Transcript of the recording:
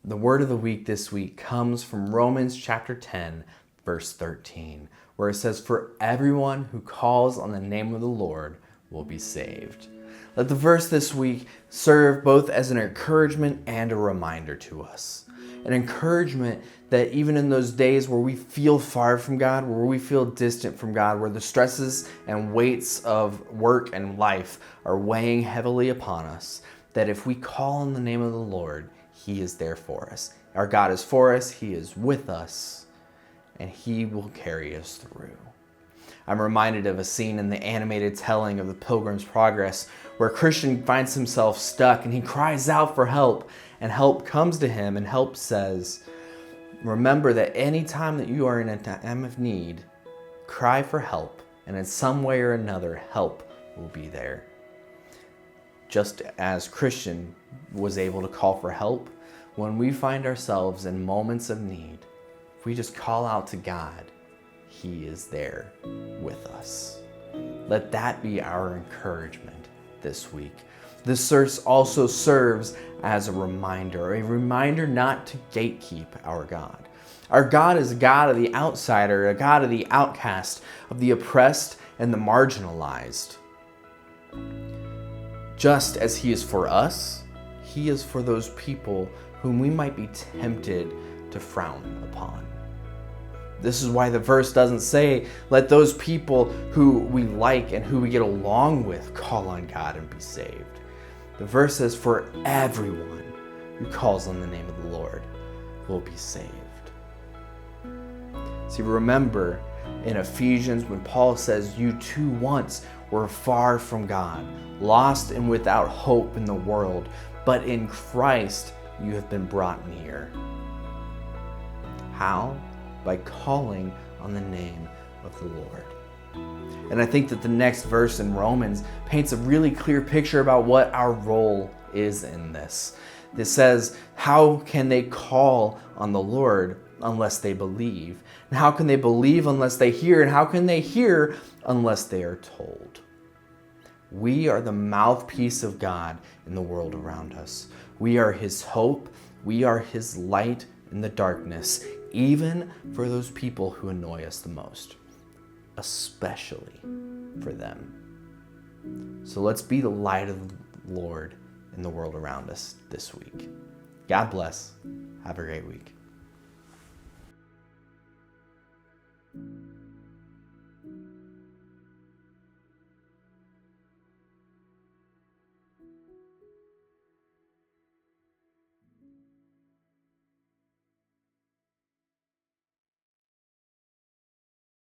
The word of the week this week comes from Romans chapter 10, verse 13, where it says, "For everyone who calls on the name of the Lord will be saved." Let the verse this week serve both as an encouragement and a reminder to us. An encouragement that even in those days where we feel far from God, where we feel distant from God, where the stresses and weights of work and life are weighing heavily upon us, that if we call on the name of the Lord, He is there for us. Our God is for us, He is with us, and He will carry us through. I'm reminded of a scene in the animated telling of the Pilgrim's Progress where a Christian finds himself stuck and he cries out for help, and help comes to him, and help says, "Remember that any time that you are in a time of need, cry for help, and in some way or another, help will be there." Just as Christian was able to call for help, when we find ourselves in moments of need, if we just call out to God, He is there with us. Let that be our encouragement this week. This verse also serves as a reminder not to gatekeep our God. Our God is a God of the outsider, a God of the outcast, of the oppressed and the marginalized. Just as He is for us, He is for those people whom we might be tempted to frown upon. This is why the verse doesn't say, let those people who we like and who we get along with call on God and be saved. The verse says, for everyone who calls on the name of the Lord will be saved. See, remember in Ephesians when Paul says, you too once were far from God, lost and without hope in the world, but in Christ you have been brought near. How? By calling on the name of the Lord. And I think that the next verse in Romans paints a really clear picture about what our role is in this. This says, how can they call on the Lord unless they believe? And how can they believe unless they hear? And how can they hear unless they are told? We are the mouthpiece of God in the world around us. We are His hope. We are His light in the darkness, even for those people who annoy us the most, especially for them. So let's be the light of the Lord in the world around us this week. God bless. Have a great week.